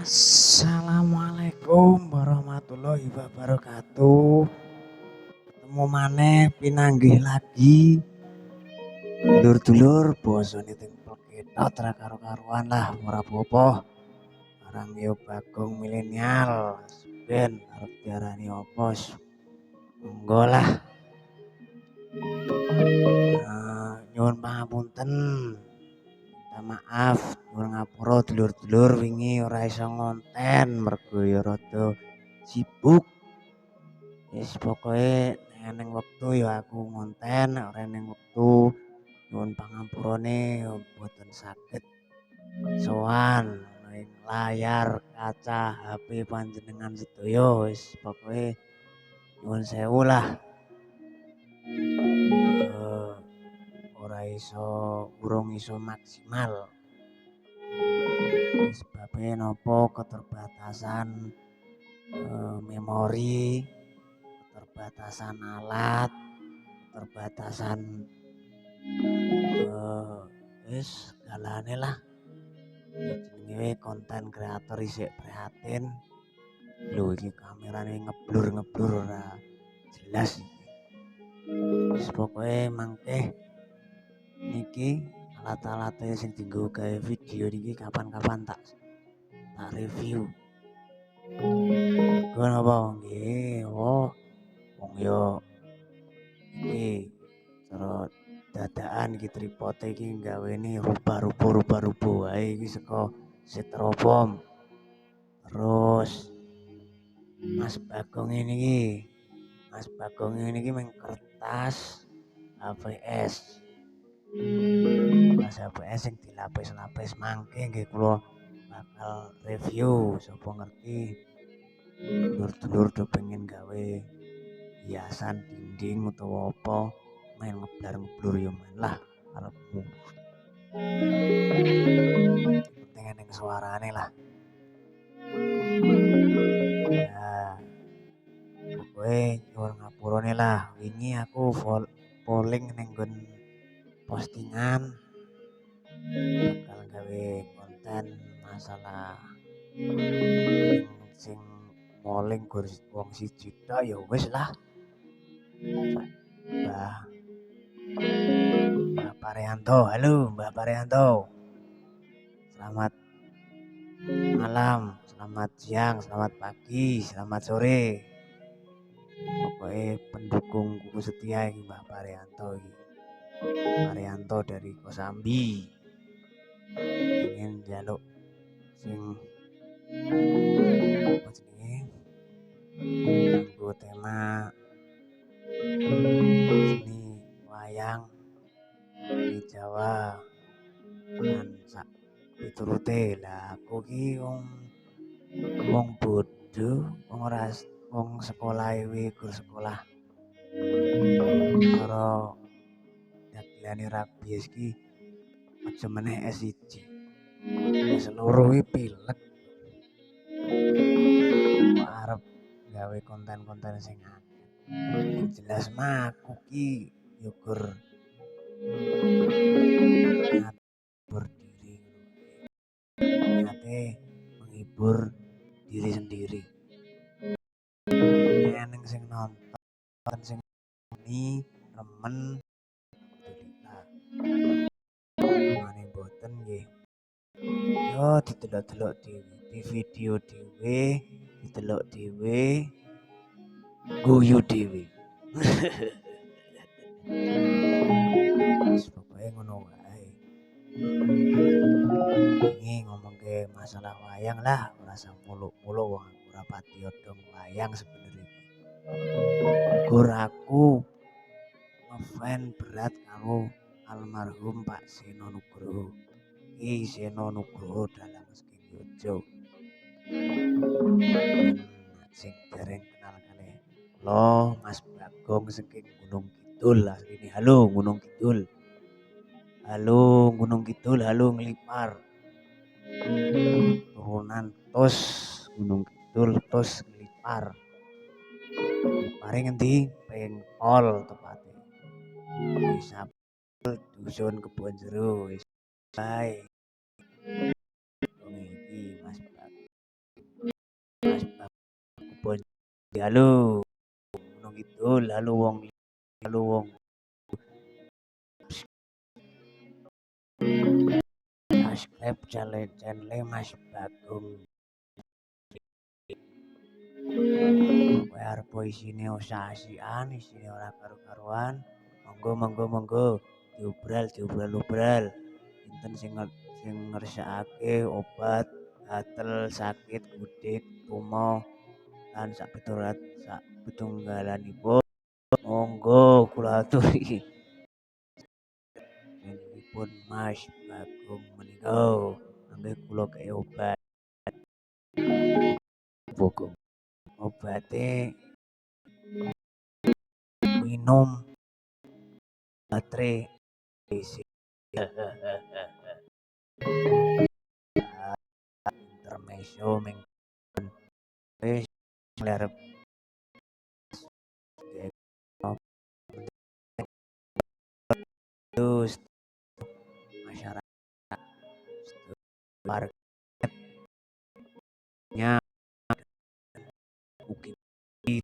Assalamualaikum warahmatullahi wabarakatuh. Ketemu maneh pinanggih lagi. Dulur-dulur bosone tempel ketot ra karo-karuan lah ora apa-apa. Arang yo Bagong milenial. Ben arep diarani opo? Monggo lah. Nyuwun pangapunten. Minta maaf nyuwun ngapura dulur-dulur wingi ora iso ngonten mergo ya rada sibuk. Wis pokoke nek eneng wektu ya aku ngonten, nek ora eneng wektu nyuwun pangampurane mboten saged sowan ning layar kaca HP panjenengan sedaya. Wis pokoke nyuwun sewu lah. Ora iso urung iso maksimal. Sebabe napa keterbatasan memori, keterbatasan alat, keterbatasan wis segalane lah. Jenenge konten kreator isih prihatin. Lho iki kamerane ngeblur-ngeblur ora jelas iki. Wis pokoke mangke niki alat-alate sing dienggo gawe video niki kapan-kapan tak review. Gue napa nggih, wong yo iki cara dadakan iki tripote iki gaweni rupa-rupa wae iki saka Styrofoam. Terus Mas Bagong ini meng kertas HVS. Kertas HVS sing dilapis-lapis mangke nggih kula bakal review. Sapa ngerti dulur-dulur do pengen gawe hiasan dinding utawa apa main ngeblar-ngeblur ya main lah karepmu. Penting eneng suarane lah. Ya, kowe nyuwun ngapurane lah. Wingi aku polling ning nggon postingan bakal gawe konten masalah sing polling wong siji tok ya wis lah. Mbak Parianto, halo Mbak Parianto. Selamat malam, selamat siang, selamat pagi, selamat sore. Pokoknya pendukungku setia iki Mbak Parianto iki. Parianto dari Kosambi. Ingin jaluk sing apa jenenge? Nggo tema seni wayang di Jawa dengan sak piturute. Lah aku ki wong bodho, wong sekolah guru sekolah karo dagelane rabies ki aja meneh S1. Wis loro iki pilek. Kok arep gawe konten-konten sing jelas mah aku ki yo gur diri, niate menghibur diri sendiri. Eneng sing nonton sing ini remen alhamdulillah. Mane boten nggih. Yo didelok-delok dhewe, di video dhewe, didelok dhewe, guyu dhewe. Wis pokoke ngono wae. Ini ngomongke masalah wayang lah, ora usah mulu-mulu wong aku ora pati odong wayang sebenarnya. Gur aku ngefans berat karo almarhum Pak Seno Nugroho. Ki Seno Nugroho dalam Yojo. Sing dereng kenal kali lo Mas Bagong saking Gunung Kidul lah ini. Halo Gunung Kidul. Halo Gunung Kidul, halo Ngelipar. Turunan Tos Gunung Kidul, Tos Ngelipar. Ngelipare ngendi? Pengkol tepatnya. Bisa dusun Kebon Jero. Wis bae. Wong iki Mas Bagong. halo ngono gitu lalu wong subscribe channel Mas Bagong kowe arep isine usaha-asian isine ora karu-karuan monggo diobral pinten sing ngersakake obat gatel sakit gudik tumo lan sak petunggalanipun monggo kula aturi channelipun Mas Bagong menika nggih kula kei obat Bagong obate minum baterai isi intermezzo ming wis arep terus masyarakat warganya mungkin di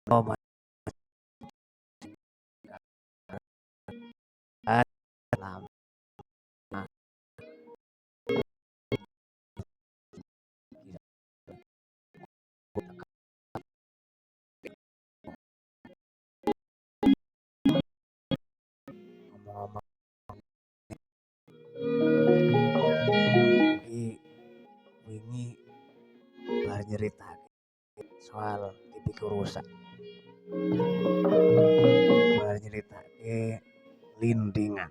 lama ngomong-ngomong wingi bar nyeritake soal tipiku rusak bar nyeritake lindingan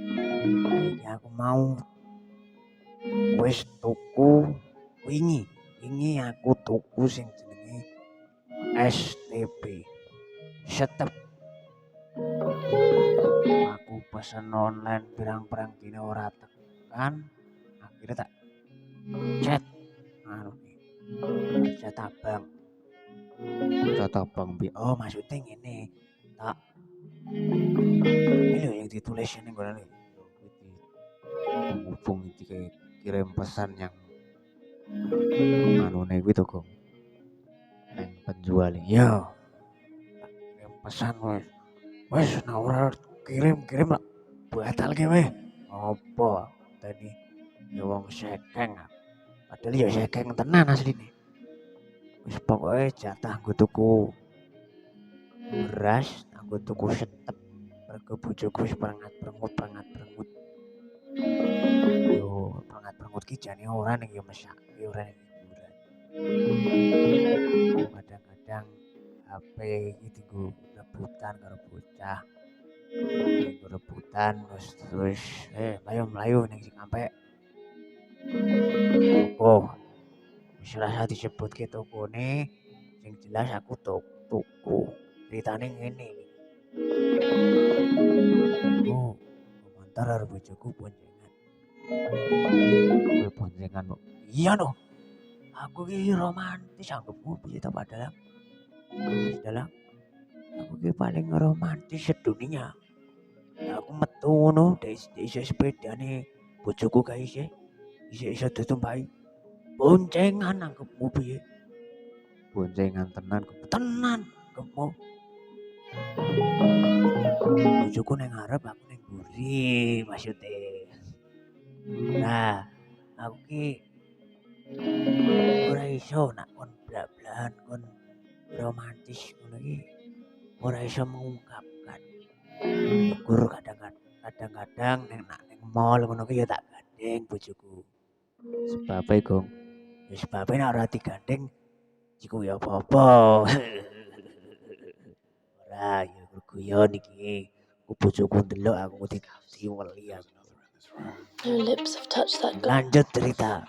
iki aku mau wis tuku wingi aku tuku sing jenenge STP setep aku pesen online pirang-pirang dina ora tekan akhirnya tak chat chat abang oh maksudnya ngene tak ini yang ditulis ini gue nih hubung kirim pesan yang nih gitu kok yang penjual ya kirim pesan wes nah kirim lah batal ke weh apa tadi ya wong sekeng padahal ya sekeng tenan asli nih wis pokoknya jatah gue tuku beras aku tuku setep mergo bojoku wis perengut yo perengut ki jane ora ning yo mesake ora ning hiburan kadang-kadang HP iki dienggo rebutan karo bocah rebutan terus melayu ning sing ampe oh wis rasa disebut ke tokone sing jelas aku tuku ceritane ngene aku komentar karo bojoku boncengan iya no aku ki romantis anggapku piye ta padahal aku ki paling romantis sedunia aku metu ngono isih sepedane bojoku kae isih ditumpaki boncengan anggapmu piye boncengan tenan kemu bojoku nang ngarep aku ning mburi maksudnya nah aku ki ora iso nak kon blak-blakan kon romantis ngono ki ora iso mengungkapkan syukur kadang-kadang ning mall ngono ki ya tak gandeng bojoku sebabe gong ya sebabe nek ora digandeng iku ya apa-apa ora ya guyon iki ku bojoku ndelok aku dikasih weli aku Your lips have touched that lanjut cerita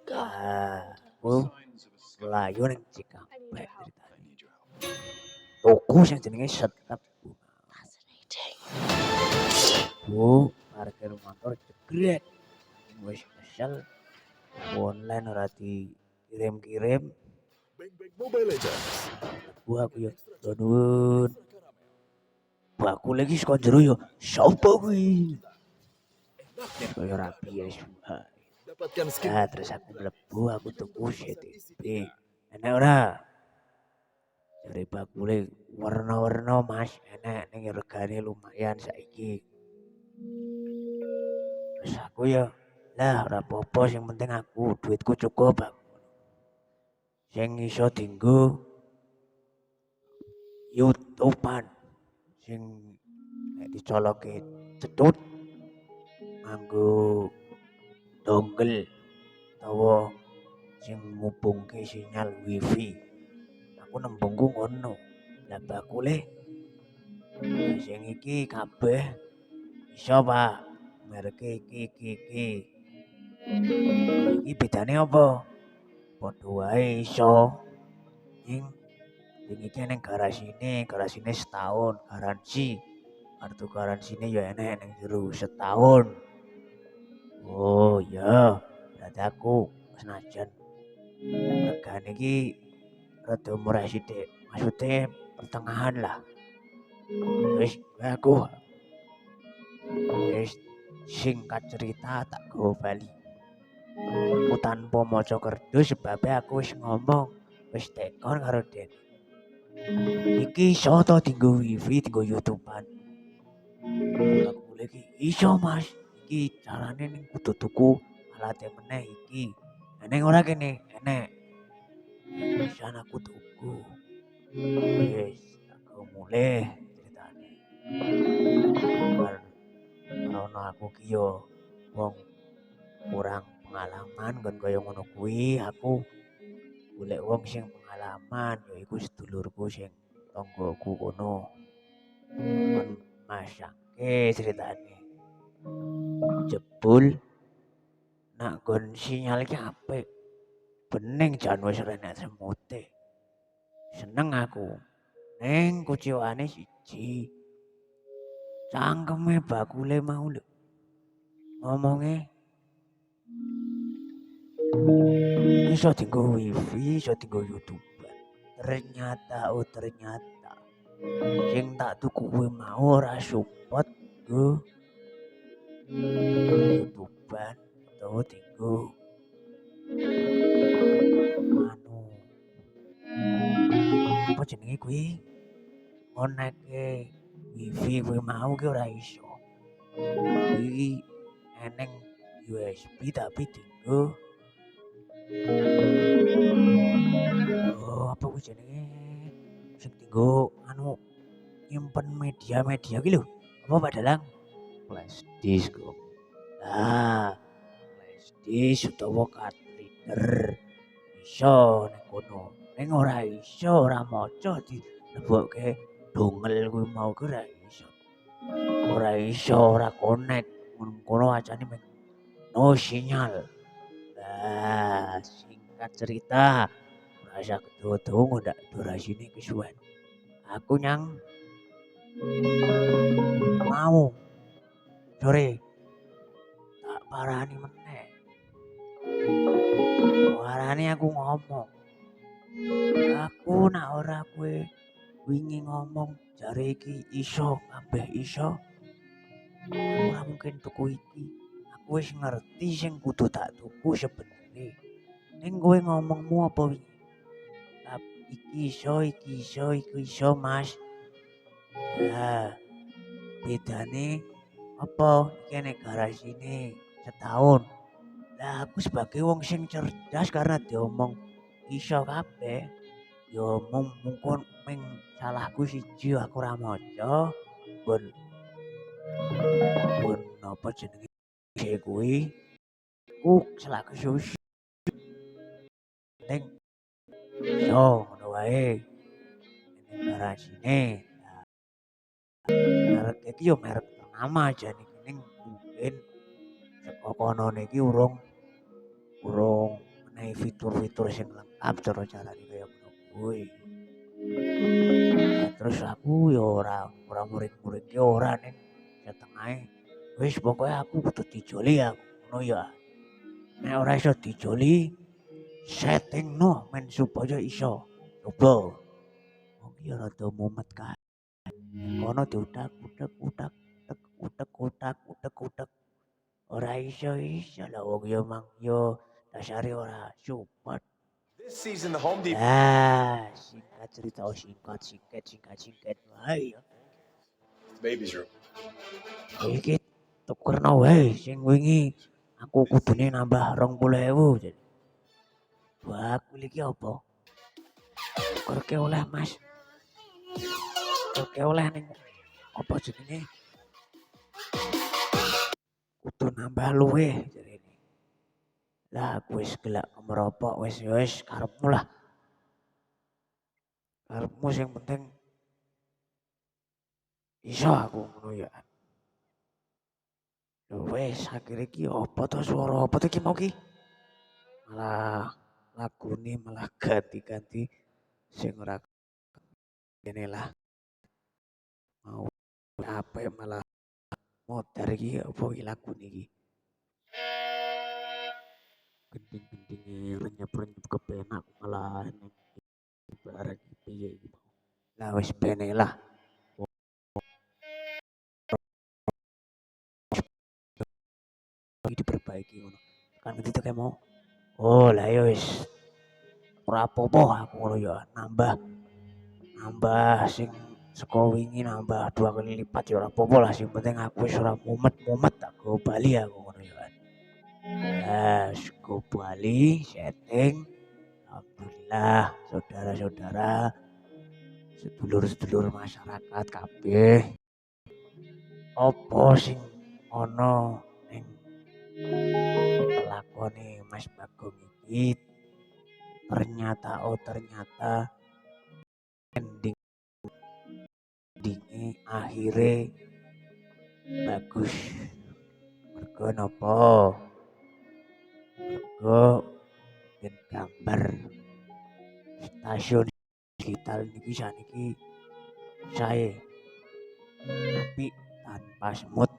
aku melayu ning Cikampek ceritane tuku sing jenenge setep bu parkir motor jegrek wis kesel online ora dikirim-kirim aku ya nuwun aku lagi saka jero ya sapa kuwi kaya rapi ya Lah terus aku mlebu aku tuku CTB. Enak ora? Jare bakule warna-warna Mas, enak ning regane lumayan saiki. Terus aku ya, lah ora apa-apa sing penting aku duitku cukup aku. Sing iso dienggo YouTube-an sing nek dicoloke cetut nganggo dongle utawa sing ngubungke sinyal wifi. Aku nembungku ngono. Lah bakule sing iki kabeh iso Pak. Mereke iki. Iki bedane apa? Padha wae iso. Ning iki ning garasine setahun garansi. Kartu garansine ya enek ning jero setahun. Oh iya, berarti aku senajan regane iki rada murah sithik. Maksudnya pertengahan lah. Wis aku wis singkat cerita tak go bali. Aku tanpa maca kerdus sebabnya aku wis ngomong wis tekon karo Den. Iki iso to dienggo wifi, dienggo YouTube-an. Aku lagi iso Mas. Iki carane ning kudu tuku alate meneh iki. Ning ora kene, enek. Pisan aku tuku. Wis aku mulih ceritane. Karena aku ki yo wong kurang pengalaman kan kaya ngono kuwi, aku golek wong sing pengalaman yaiku sedulurku sing tanggoku kono. Kon masake ceritane. Jebul nak gon sinyal ki apik. Bening jan wis renek semute. Seneng aku. Ning kuciwane siji. Cangkeme bakule mau lho. Ngomonge iso dienggo wifi, iso dienggo YouTube. Ternyata sing tak tuku kuwi mau ora support nggo YouTube-an utawa dienggo anu apa jenenge kuwi konekke wifi kuwi mau ki ora iso. Kuwi eneng USB tapi dienggo apa kuwi jenenge sing dienggo anu nyimpen media-media ki lho. Apa Pak Dalang? Flash disk kok. Lah, flash disk utawa card reader iso ning kono. Ning ora iso ora maca dilebokke dongle kuwi mau ki ora iso. Ora iso ora connect. Kono wacane no sinyal. Lah, singkat cerita rasa kedawa-dawa ngondak durasine kesuwen. Aku nyang mau sore tak parani meneh. Warane aku ngomong. Aku nak ora kowe wingi ngomong jare iki iso kabeh iso. Ora mungkin tuku iki. Aku wis ngerti sing kudu tak tuku sebenere. Ning kowe ngomongmu apa wingi? Iki iso Mas. Lah bedane apa? Iki nek garasine setahun. Lah aku sebagai wong sing cerdas karena diomong iso kabeh. Ya mungkin ming salahku siji aku ora maca. Pun apa jenenge kuwi? Ku selak kesusu. Ning iso ngono wae. Ning garasine. Merek iki yo merek ternama jane ning mungkin saka konone iki urung menehi fitur-fitur sing lengkap cara carane kaya ngono kuwi. Nah, terus aku ya ora murid-muridke ora ning setengahe wis pokoke aku kudu dijoli ya ngono ya. Nek ora iso dijoli settingno men supaya iso coba. Wong ya rada mumet kae. Kono diutak-utak. Ora iso lah wong yo mang yo dasare ora support. This season, the Home Depot. Singkat cerita, singkat wae ya. Baby's room. Iki tukerno wae sing wingi aku kudune nambah 20.000 jadi. Wah, aku iki apa? Tukerke oleh Mas. Tukerke oleh ning apa jenenge? Kudu nambah luweh jarene. Lah aku wis gelak merokok wis karepmu lah. Karepmu sing penting iso aku ngono ya. Wes akhirnya ki apa to suara apa to ki mau ki? Malah lagune malah ganti-ganti sing ora kene lah. Mau apa malah modar iki apa ki lagune iki? Gending-gendinge renyep-renyep kepenak malah ning barang iki piye iki mau. Lah wis bene lah. Iki diperbaiki ngono. Kan ngerti to mau. Oh lah ya wis ora apa-apa aku ngono ya nambah sing saka wingi nambah 2 kali lipat ya ora apa-apa lah sing penting aku wis ora mumet-mumet aku bali aku ngono ya kan. Wes go bali setting alhamdulillah saudara-saudara sedulur-sedulur masyarakat kabeh apa sing ana ning lakone Mas Bagong iki ternyata endinge akhire bagus. Mergo napa? Mergo den gambar stasiun digital niki saniki sae tapi tanpa semut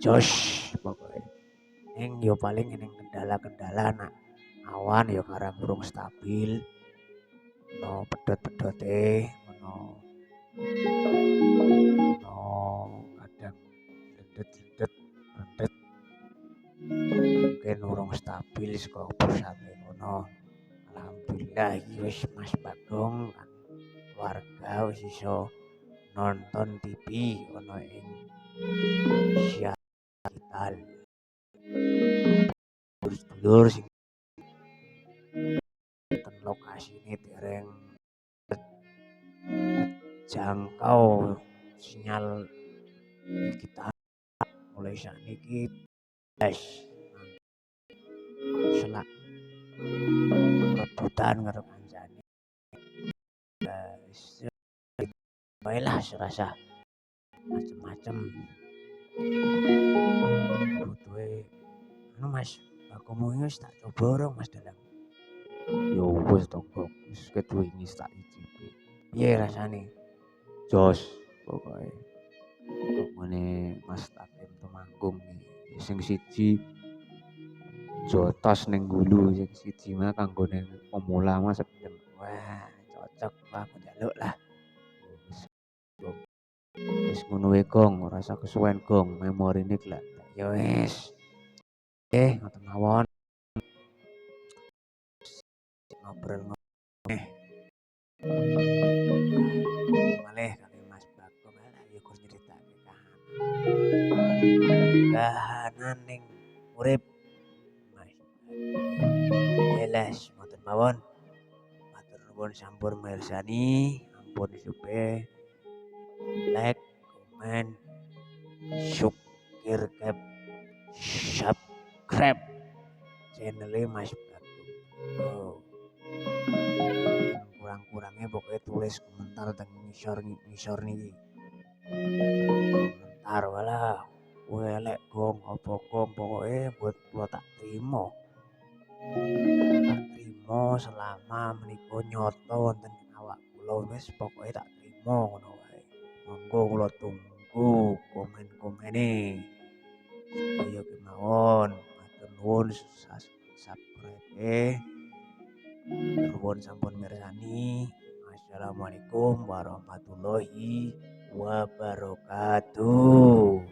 jos pokoknya ning yo paling ning kendala-kendala nak awan yo karang burung stabil no pedot-pedote no kadang lendet-lendet rendet mungkin urung stabil saka pusate ngono. Alhamdulillah iki wis Mas Bagong kan keluarga wis iso nonton TV ono ing siar digital. Dulur sing ten lokasine dereng jangkau sinyal kita mulai sakniki guys selak rebutan karo kancane guys wae lah serasa macem-macem butuhe anu Mas Bagongmu wis tak coba urung Mas Dalang yo wis to kok wis kedue tak icipi piye rasane jos pokoke kok ngene Mas Takim Temanggung iki sing siji jotos ning Hulu sing siji mah kanggo ning pemula mah septem wah cocok aku njaluk lah wis ngono wae Gong ora usah kesuwen Gong memorine glak ya wis ngoten mawon ngobrol malih kali Mas Bagong lah ya kok nyeritake kahanan ning urip Mas jelas ngoten mawon matur nuwun sampun mirsani ampun supe like comment subscribe channel Mas Bagong kurang-kurangnya pokoknya tulis komentar teng ngisor niki komentar walah elek Gong apa Gong pokoknya buat tak terima selama menika nyoto wonten awak kula wis pokoke tak trimo ngono wae monggo kula tunggu komen-komene sedaya kemawon matur nuwun subscribe nuwun sampun mirsani assalamualaikum warahmatullahi wabarakatuh.